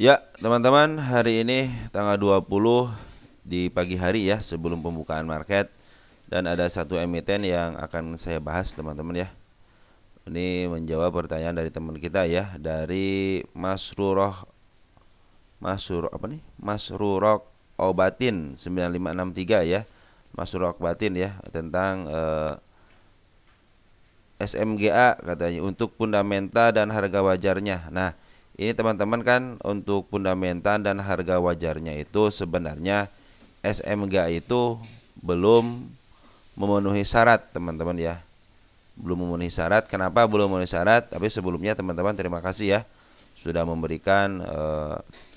Ya, teman-teman, hari ini tanggal 20 di pagi hari ya, sebelum pembukaan market. Dan ada satu emiten yang akan saya bahas, teman-teman ya. Ini menjawab pertanyaan dari teman kita ya, dari Mas Ruroh, apa nih? Mas Rurok Obatin 9563 ya. Mas Rurok Batin ya, tentang SMGA katanya untuk fundamental dan harga wajarnya. Nah, ini teman-teman kan untuk fundamental dan harga wajarnya itu sebenarnya SMGA itu belum memenuhi syarat, teman-teman ya. Belum memenuhi syarat. Kenapa belum memenuhi syarat? Tapi sebelumnya teman-teman terima kasih ya sudah memberikan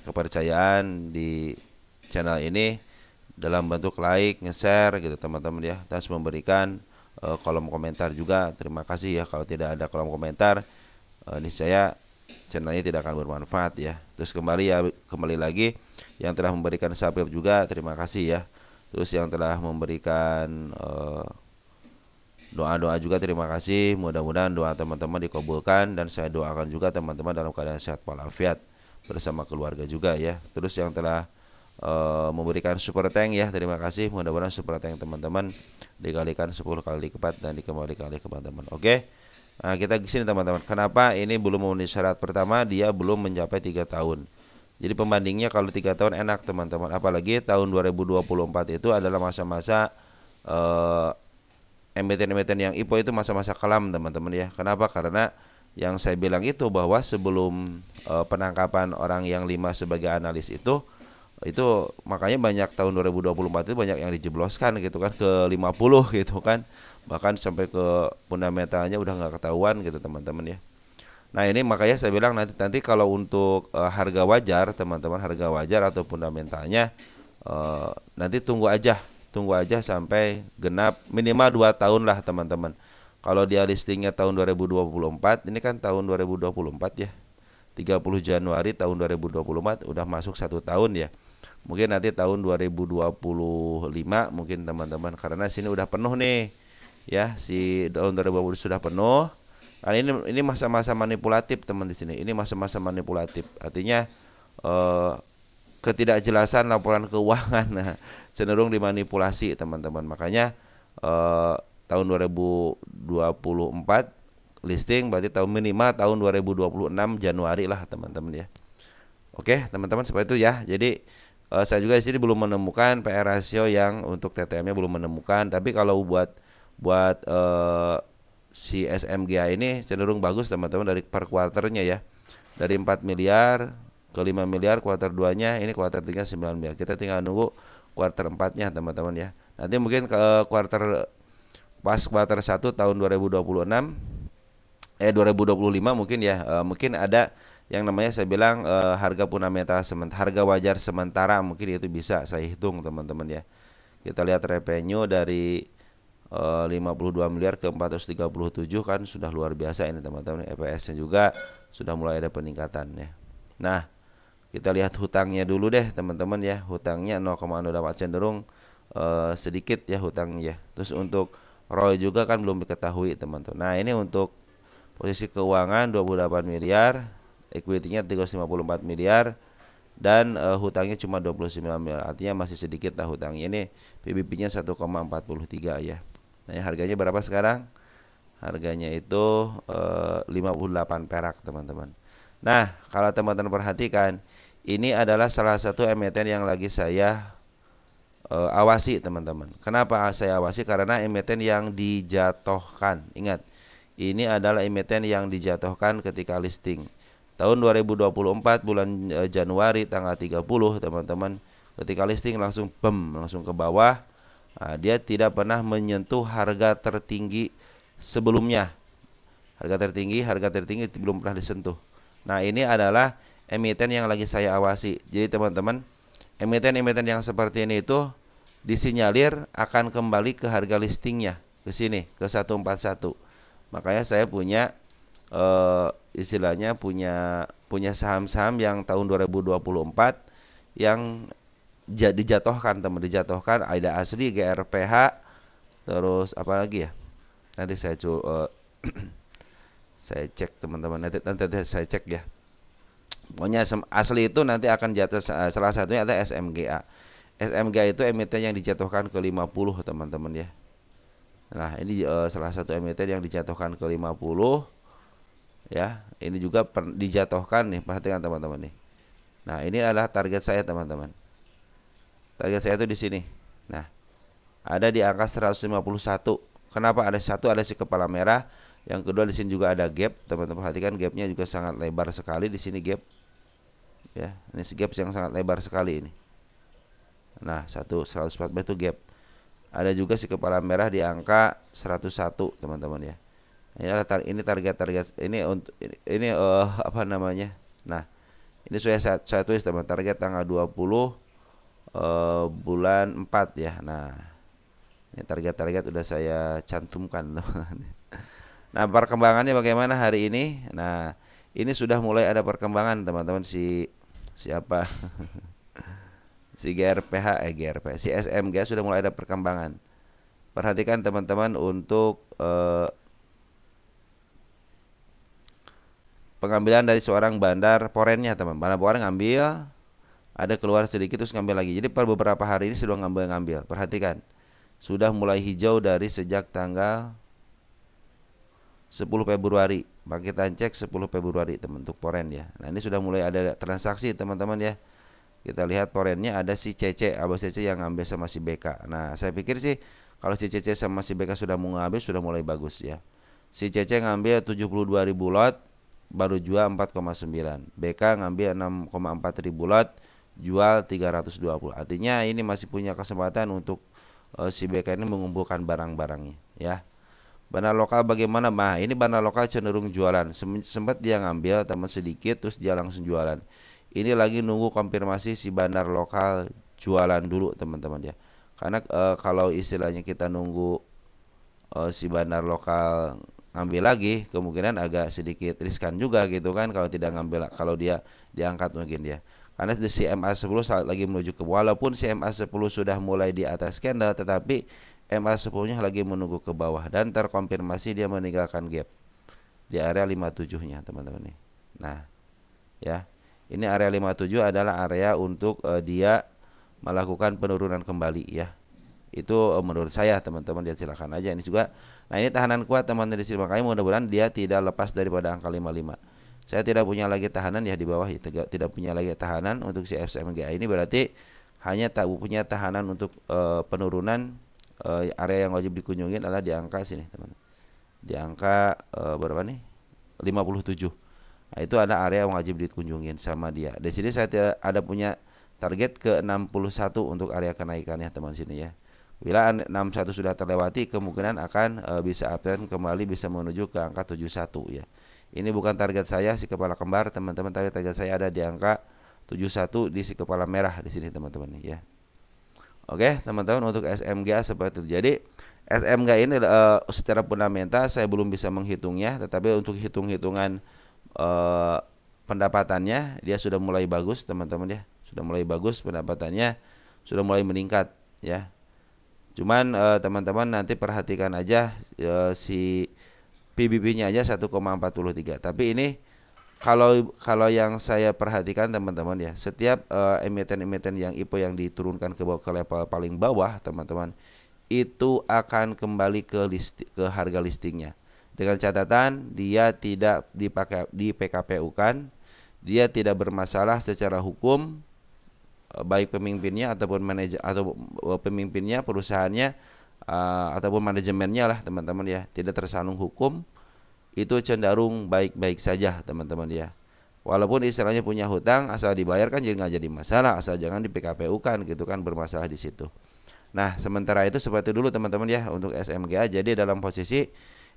kepercayaan di channel ini dalam bentuk like, nge-share gitu teman-teman ya. Terus memberikan kolom komentar juga. Terima kasih ya. Kalau tidak ada kolom komentar, niscaya channel ini tidak akan bermanfaat ya. Terus kembali lagi yang telah memberikan subscribe juga terima kasih ya. Terus yang telah memberikan doa-doa juga terima kasih. Mudah-mudahan doa teman-teman dikabulkan dan saya doakan juga teman-teman dalam keadaan sehat walafiat bersama keluarga juga ya. Terus yang telah memberikan super tank ya, terima kasih. Mudah-mudahan super tank teman-teman dikalikan 10 kali lipat dan dikembalikan oleh teman-teman. Oke. Nah, kita di sini teman-teman. Kenapa ini belum memenuhi syarat? Pertama, dia belum mencapai 3 tahun. Jadi pembandingnya kalau 3 tahun enak teman-teman. Apalagi tahun 2024 itu adalah masa-masa emiten-emiten yang IPO itu masa-masa kelam teman-teman ya. Kenapa? Karena yang saya bilang itu bahwa sebelum penangkapan orang yang 5 sebagai analis itu makanya banyak tahun 2024 itu banyak yang dijebloskan gitu kan ke 50 gitu kan, bahkan sampai ke fundamentalnya udah nggak ketahuan gitu teman-teman ya. Nah ini makanya saya bilang nanti kalau untuk harga wajar teman-teman, harga wajar atau fundamentalnya nanti tunggu aja sampai genap minimal 2 tahun lah teman-teman. Kalau dia listingnya tahun 2024, ini kan tahun 2024 ya, 30 Januari tahun 2024 udah masuk 1 tahun ya. Mungkin nanti tahun 2025 mungkin teman-teman, karena sini udah penuh nih ya, si tahun 2020 sudah penuh. Nah, ini masa-masa manipulatif teman di sini. Ini masa-masa manipulatif. Artinya ketidakjelasan laporan keuangan nah, cenderung dimanipulasi teman-teman. Makanya tahun 2024 listing berarti tahun minimal tahun 2026 Januari lah teman-teman ya. Oke, teman-teman seperti itu ya. Jadi saya juga di sini belum menemukan PR ratio yang untuk TTM-nya belum menemukan. Tapi kalau buat si SMGA ini cenderung bagus teman-teman dari per kuarternya ya. Dari 4 miliar ke 5 miliar kuarter 2-nya, ini kuarter 3 9 miliar. Kita tinggal nunggu kuarter 4-nya teman-teman ya. Nanti mungkin ke kuarter 1 tahun 2026 2025 mungkin ya, mungkin ada yang namanya saya bilang harga fundamental harga wajar sementara, mungkin itu bisa saya hitung teman-teman ya. Kita lihat revenue dari 52 miliar ke 437 kan sudah luar biasa ini teman-teman. EPS-nya juga sudah mulai ada peningkatan ya. Nah, kita lihat hutangnya dulu deh teman-teman ya. Hutangnya 0,08 cenderung sedikit ya hutangnya ya. Terus untuk ROI juga kan belum diketahui teman-teman. Nah, ini untuk posisi keuangan 28 miliar, equity-nya 354 miliar dan hutangnya cuma 29 miliar. Artinya masih sedikit lah hutangnya. Ini PBB-nya 1,43 ya. Nah, harganya berapa sekarang? Harganya itu 58 perak teman-teman. Nah, kalau teman-teman perhatikan, ini adalah salah satu emiten yang lagi saya awasi teman-teman. Kenapa saya awasi? Karena emiten yang dijatuhkan. Ingat, ini adalah emiten yang dijatuhkan ketika listing tahun 2024 bulan Januari tanggal 30 teman-teman. Ketika listing langsung langsung ke bawah. Nah, dia tidak pernah menyentuh harga tertinggi sebelumnya. Harga tertinggi belum pernah disentuh. Nah, ini adalah emiten yang lagi saya awasi. Jadi teman-teman, emiten-emiten yang seperti ini itu disinyalir akan kembali ke harga listingnya, ke sini, ke 141. Makanya saya punya istilahnya punya saham-saham yang tahun 2024 yang dijatuhkan dijatuhkan. Ada asli, GRPH, terus apa lagi ya, nanti saya saya cek teman-teman, nanti saya cek ya. Pokoknya asli itu nanti akan jatuh, salah satunya ada SMGA. SMGA itu emiten yang dijatuhkan ke 50 teman-teman ya. Nah ini salah satu emiten yang dijatuhkan ke 50 ya. Ini juga dijatuhkan nih, perhatikan teman-teman nih. Nah ini adalah target saya teman-teman. Target saya itu di sini. Nah ada di angka 151. Kenapa ada satu, ada si kepala merah. Yang kedua di sini juga ada gap, teman-teman perhatikan gapnya juga sangat lebar sekali di sini gap. Ya, ini gap yang sangat lebar sekali ini. Nah, 114 itu gap. Ada juga si kepala merah di angka 101, teman-teman ya. Ini target-target ini untuk ini apa namanya? Nah, ini sudah saya tulis teman, target tanggal 20 bulan 4 ya. Nah, ini target-target udah saya cantumkan teman. Nah, perkembangannya bagaimana hari ini? Nah, ini sudah mulai ada perkembangan teman-teman si siapa? Si GRP, si SMG sudah mulai ada perkembangan. Perhatikan teman-teman untuk pengambilan dari seorang bandar porennya teman. Bandar poren ngambil, ada keluar sedikit terus ngambil lagi. Jadi per beberapa hari ini sudah ngambil. Perhatikan, sudah mulai hijau dari sejak tanggal 10 Februari. Kita cek 10 Februari teman untuk poren ya. Nah ini sudah mulai ada transaksi teman-teman ya. Kita lihat porennya ada si CC, Abah CC yang ngambil sama si BK. Nah saya pikir sih kalau si CC sama si BK sudah mau ngambil sudah mulai bagus ya. Si CC ngambil 72.000 lot, baru jual 4,9. BK ngambil 6,4 ribu lot, jual 320. Artinya ini masih punya kesempatan untuk si BK ini mengumpulkan barang-barangnya ya. Bandar lokal bagaimana? Nah ini bandar lokal cenderung jualan. Sempat dia ngambil teman sedikit terus dia langsung jualan. Ini lagi nunggu konfirmasi si bandar lokal jualan dulu teman-teman ya. Karena kalau istilahnya kita nunggu si bandar lokal ngambil lagi, kemungkinan agak sedikit riskan juga gitu kan kalau tidak ngambil, kalau dia diangkat mungkin ya. Karena si MA10 saat lagi menuju ke, walaupun si MA10 sudah mulai di atas candle, tetapi MA10-nya lagi menunggu ke bawah dan terkonfirmasi dia meninggalkan gap di area 57-nya teman-teman nih. Nah, ya. Ini area 57 adalah area untuk dia melakukan penurunan kembali ya. Itu menurut saya teman-teman, dia silakan aja ini juga. Nah, ini tahanan kuat teman-teman di sini, makanya mudah-mudahan dia tidak lepas daripada angka 55. Saya tidak punya lagi tahanan ya di bawah ya, tidak punya lagi tahanan untuk si SMGA ini, berarti hanya tak punya tahanan untuk penurunan. Area yang wajib dikunjungi adalah di angka sini teman-teman. Di angka berapa nih? 57. Nah, itu ada area yang wajib dikunjungin sama dia. Di sini saya ada punya target ke 61 untuk area kenaikannya teman sini ya. Bila 61 sudah terlewati, kemungkinan akan bisa uptrend kembali, bisa menuju ke angka 71 ya. Ini bukan target saya si kepala kembar teman-teman, tapi target saya ada di angka 71 di si kepala merah di sini teman-teman ya. Oke teman-teman, untuk SMGA seperti itu. Jadi SMGA ini secara fundamental saya belum bisa menghitungnya, tetapi untuk hitung-hitungan pendapatannya dia sudah mulai bagus teman-teman ya. Sudah mulai bagus pendapatannya, sudah mulai meningkat ya. Cuman teman-teman nanti perhatikan aja si PBB-nya aja 1,43. Tapi ini kalau yang saya perhatikan teman-teman ya, setiap emiten-emiten yang IPO yang diturunkan ke level paling bawah teman-teman, itu akan kembali ke harga listingnya. Dengan catatan dia tidak dipakai di PKPU-kan, dia tidak bermasalah secara hukum, baik pemimpinnya ataupun manajer atau pemimpinnya, perusahaannya ataupun manajemennya lah teman-teman ya, tidak tersandung hukum. Itu cenderung baik-baik saja teman-teman ya. Walaupun istilahnya punya hutang, asal dibayarkan jadi nggak jadi masalah, asal jangan di PKPU-kan gitu kan, bermasalah di situ. Nah sementara itu seperti dulu teman-teman ya untuk SMGA. Jadi dalam posisi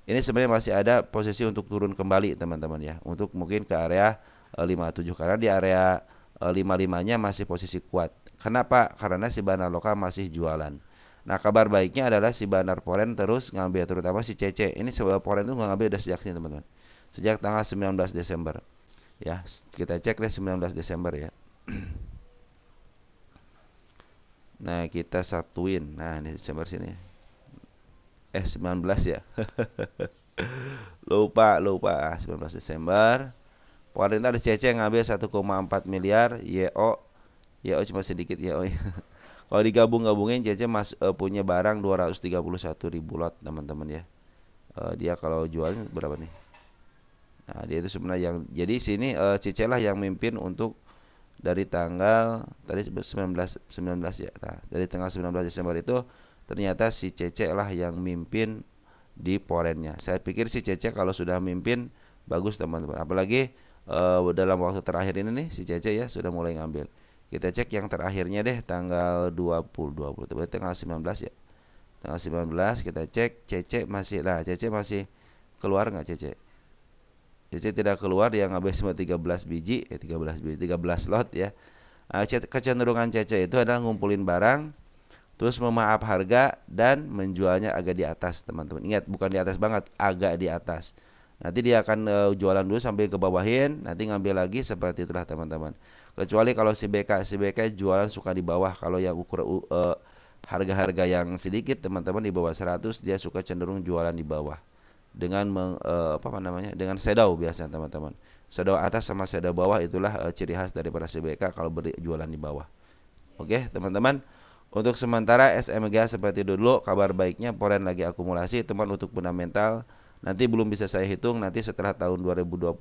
ini sebenarnya masih ada posisi untuk turun kembali teman-teman ya, untuk mungkin ke area 57, karena di area 55-nya masih posisi kuat. Kenapa? Karena si bandar lokal masih jualan. Nah kabar baiknya adalah si bandar poren terus ngambil, terutama si CC. Ini sebab poren itu ngambil udah sejak sini teman-teman, sejak tanggal 19 Desember ya. Kita cek deh 19 Desember ya. Nah kita satuin. Nah ini Desember sini 19 ya. lupa 19 Desember Poren ada CC yang ngambil 1,4 miliar, YO cuma sedikit YO. Kalau digabung-gabungin CC punya barang 231 ribu lot teman-teman ya. Dia kalau jual berapa nih? Nah, dia itu sebenarnya yang jadi sini CC lah yang mimpin untuk dari tanggal tadi 19 ya. Nah, dari tanggal 19 Desember itu ternyata si CC lah yang mimpin di porennya. Saya pikir si CC kalau sudah mimpin bagus teman-teman. Apalagi dalam waktu terakhir ini nih si CC ya sudah mulai ngambil. Kita cek yang terakhirnya deh tanggal 20 berarti tanggal 19 ya. Tanggal 19 kita cek CC masih CC masih keluar nggak CC? CC tidak keluar, yang ngambil cuma 13 biji, 13 lot ya. Kecenderungan CC itu adalah ngumpulin barang, terus memaaf harga dan menjualnya agak di atas teman-teman. Ingat, bukan di atas banget, agak di atas. Nanti dia akan jualan dulu sampai ke bawahin, nanti ngambil lagi, seperti itulah teman-teman. Kecuali kalau si BK jualan suka di bawah. Kalau yang harga-harga yang sedikit teman-teman di bawah 100, dia suka cenderung jualan di bawah. Dengan dengan shadow biasanya teman-teman. Shadow atas sama shadow bawah itulah ciri khas daripada CBK kalau berjualan di bawah. Oke, teman-teman. Untuk sementara SMG seperti dulu. Kabar baiknya poren lagi akumulasi, teman. Untuk fundamental nanti belum bisa saya hitung, nanti setelah tahun 2025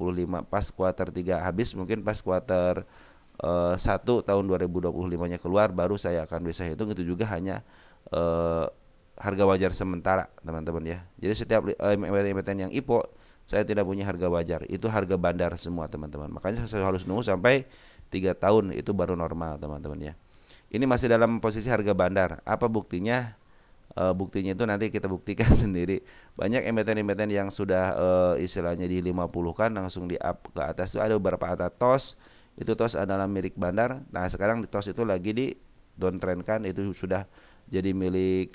pas kuartal 3 habis, mungkin pas kuartal 1 tahun 2025-nya keluar baru saya akan bisa hitung. Itu juga hanya harga wajar sementara teman-teman ya. Jadi setiap emiten yang IPO saya tidak punya harga wajar, itu harga bandar semua teman-teman. Makanya saya harus nunggu sampai 3 tahun itu baru normal teman-teman ya. Ini masih dalam posisi harga bandar. Apa buktinya? Buktinya itu nanti kita buktikan sendiri. Banyak emiten-emiten yang sudah istilahnya di 50 kan langsung di up ke atas. Itu ada beberapa TOS. Itu TOS adalah milik bandar. Nah sekarang di TOS itu lagi di downtrend kan, itu sudah jadi milik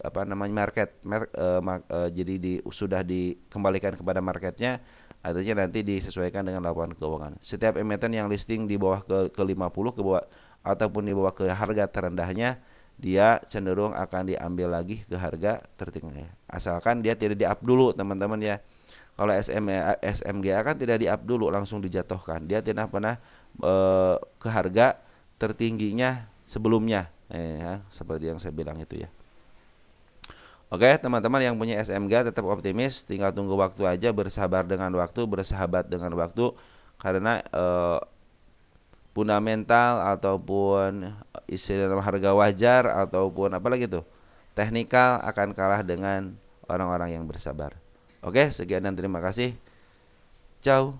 jadi sudah dikembalikan kepada marketnya, artinya nanti disesuaikan dengan laporan keuangan. Setiap emiten yang listing di bawah ke 50 ke bawah ataupun di bawah ke harga terendahnya, dia cenderung akan diambil lagi ke harga tertinggi, asalkan dia tidak di-up dulu teman-teman ya. Kalau SMGA kan tidak di-up dulu, langsung dijatuhkan. Dia tidak pernah ke harga tertingginya sebelumnya. Seperti yang saya bilang itu ya. Oke teman-teman yang punya SMG tetap optimis, tinggal tunggu waktu aja, bersahabat dengan waktu, karena fundamental ataupun istilah harga wajar ataupun apalagi tuh teknikal akan kalah dengan orang-orang yang bersabar. Oke, sekian dan terima kasih. Ciao.